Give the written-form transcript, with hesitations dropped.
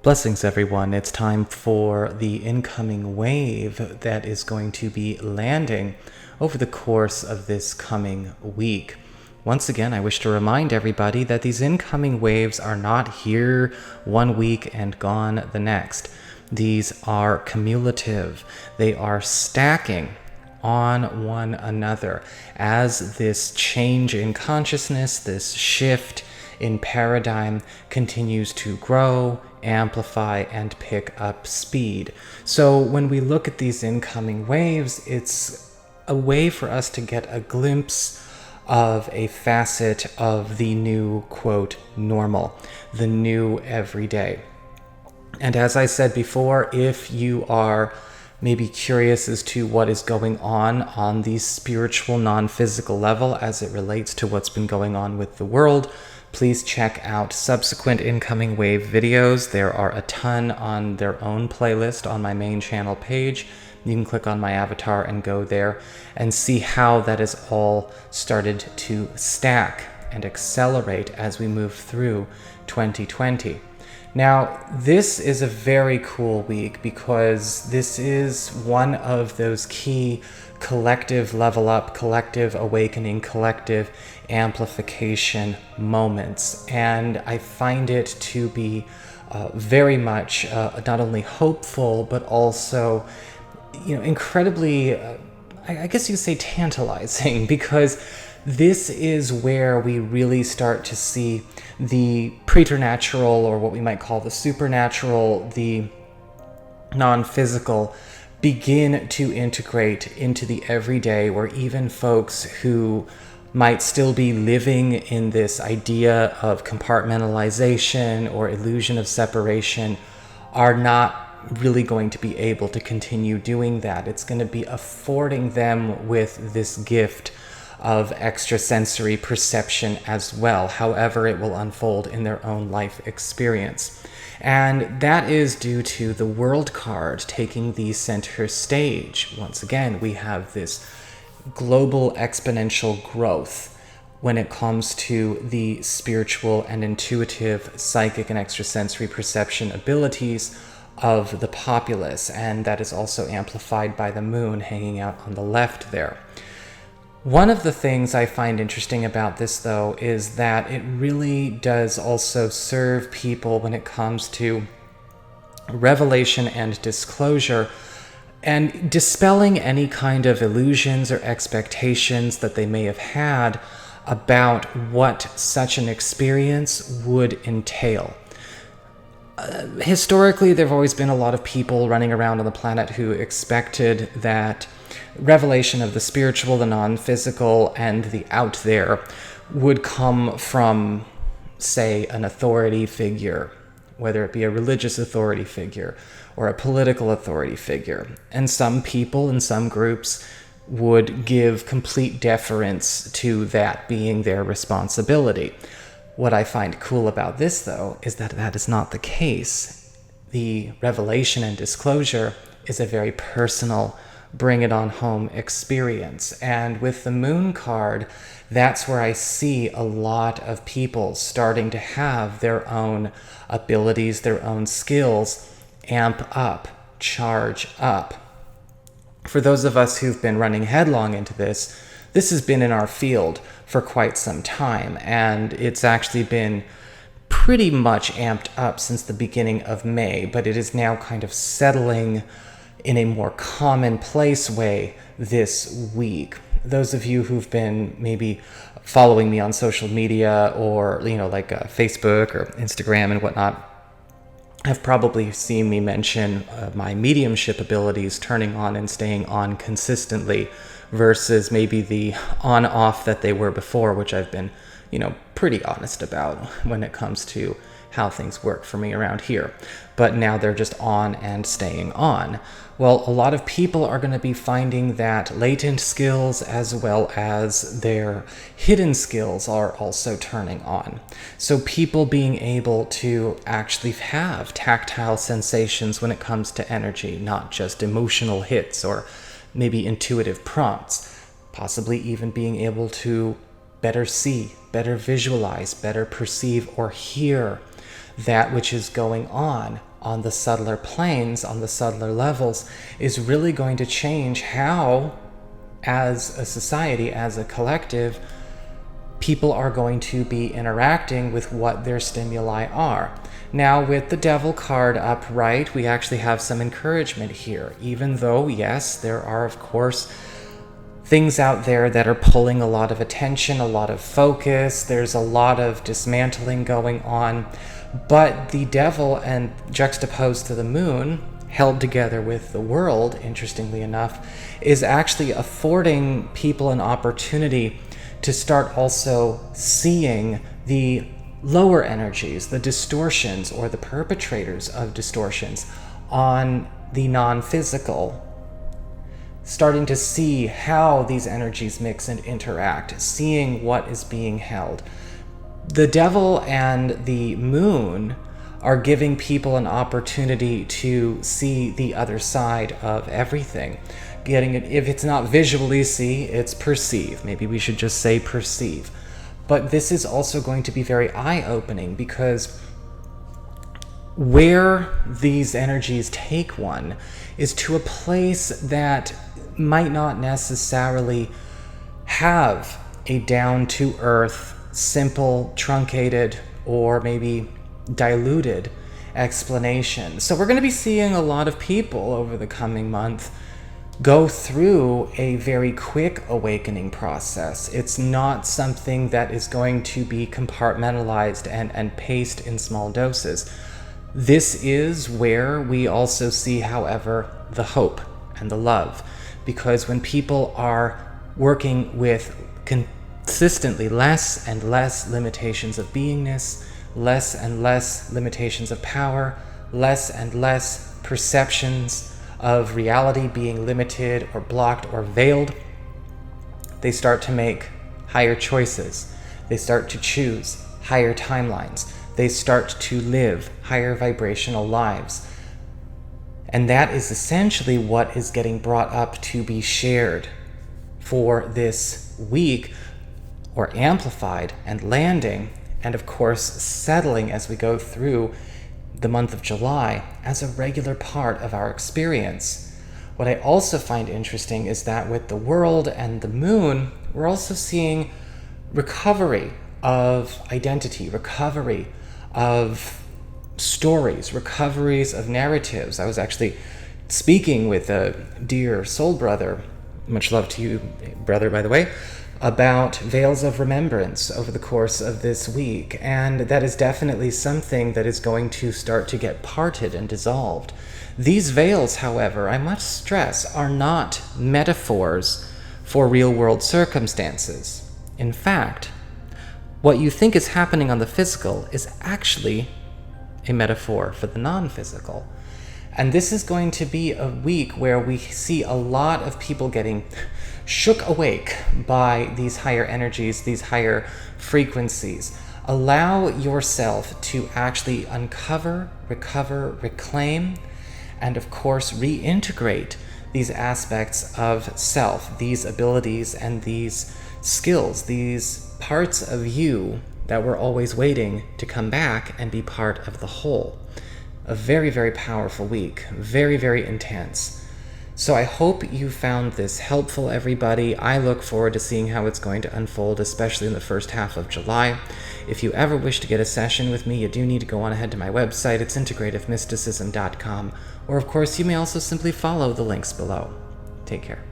Blessings, everyone. It's time for the incoming wave that is going to be landing over the course of this coming week. Once again, I wish to remind everybody that these incoming waves are not here one week and gone the next. These are cumulative. They are stacking on one another as this change in consciousness, this shift in paradigm continues to grow, amplify, and pick up speed. So when we look at these incoming waves, it's a way for us to get a glimpse of a facet of the new, quote, normal, the new everyday. And as I said before, if you are maybe curious as to what is going on the spiritual, non-physical level as it relates to what's been going on with the world, please check out subsequent incoming wave videos. There are a ton on their own playlist on my main channel page. You can click on my avatar and go there and see how that has all started to stack and accelerate as we move through 2020. Now, this is a very cool week because this is one of those key collective level up, collective awakening, collective amplification moments. And I find it to be very much not only hopeful, but also, incredibly, I guess you could say tantalizing, because this is where we really start to see the preternatural, or what we might call the supernatural, the non-physical, begin to integrate into the everyday, where even folks who might still be living in this idea of compartmentalization or illusion of separation are not really going to be able to continue doing that. It's going to be affording them with this gift of extrasensory perception as well, however it will unfold in their own life experience. And that is due to the World card taking the center stage. Once again, we have this global exponential growth when it comes to the spiritual and intuitive psychic and extrasensory perception abilities of the populace, and that is also amplified by the moon hanging out on the left there. One of the things I find interesting about this, though, is that it really does also serve people when it comes to revelation and disclosure, and dispelling any kind of illusions or expectations that they may have had about what such an experience would entail. Historically, there have always been a lot of people running around on the planet who expected that revelation of the spiritual, the non-physical, and the out there would come from, say, an authority figure, whether it be a religious authority figure or a political authority figure. And some people and some groups would give complete deference to that being their responsibility. What I find cool about this, though, is that that is not the case. The revelation and disclosure is a very personal, bring it on home experience. And with the moon card, that's where I see a lot of people starting to have their own abilities, their own skills amp up, charge up. For those of us who've been running headlong into this has been in our field for quite some time, and it's actually been pretty much amped up since the beginning of May, but it is now kind of settling in a more commonplace way this week. Those of you who've been maybe following me on social media or, like Facebook or Instagram and whatnot, have probably seen me mention my mediumship abilities turning on and staying on consistently versus maybe the on-off that they were before, which I've been, pretty honest about when it comes to how things work for me around here. But now they're just on and staying on. Well, a lot of people are going to be finding that latent skills as well as their hidden skills are also turning on. So people being able to actually have tactile sensations when it comes to energy, not just emotional hits or maybe intuitive prompts, possibly even being able to better see, better visualize, better perceive or hear that which is going on on the subtler planes, on the subtler levels, is really going to change how, as a society, as a collective, people are going to be interacting with what their stimuli are. Now, with the Devil card upright, we actually have some encouragement here, even though, yes, there are, of course, things out there that are pulling a lot of attention, a lot of focus. There's a lot of dismantling going on. But the Devil, and juxtaposed to the Moon, held together with the World, interestingly enough, is actually affording people an opportunity to start also seeing the lower energies, the distortions, or the perpetrators of distortions on the non-physical, starting to see how these energies mix and interact, seeing what is being held. The Devil and the Moon are giving people an opportunity to see the other side of everything. Getting it, if it's not visually see, it's perceive. Maybe we should just say perceive. But this is also going to be very eye-opening, because where these energies take one is to a place that might not necessarily have a down-to-earth, simple, truncated, or maybe diluted explanation. So we're going to be seeing a lot of people over the coming month go through a very quick awakening process. It's not something that is going to be compartmentalized and paced in small doses. This is where we also see, however, the hope and the love, because when people are working with consistently less and less limitations of beingness, less and less limitations of power, less and less perceptions of reality being limited or blocked or veiled, they start to make higher choices. They start to choose higher timelines. They start to live higher vibrational lives. And that is essentially what is getting brought up to be shared for this week, or amplified and landing, and of course settling as we go through the month of July as a regular part of our experience. What I also find interesting is that with the World and the Moon, we're also seeing recovery of identity, recovery of stories, recoveries of narratives. I was actually speaking with a dear soul brother, much love to you, brother, by the way, about veils of remembrance over the course of this week, and that is definitely something that is going to start to get parted and dissolved. These veils, however, I must stress, are not metaphors for real-world circumstances. In fact, what you think is happening on the physical is actually a metaphor for the non-physical. And this is going to be a week where we see a lot of people getting shook awake by these higher energies, these higher frequencies. Allow yourself to actually uncover, recover, reclaim, and of course reintegrate these aspects of self, these abilities and these skills, these parts of you that were always waiting to come back and be part of the whole. A very, very powerful week, very, very intense. So I hope you found this helpful, everybody. I look forward to seeing how it's going to unfold, especially in the first half of July. If you ever wish to get a session with me, you do need to go on ahead to my website. It's integrativemysticism.com. Or, of course, you may also simply follow the links below. Take care.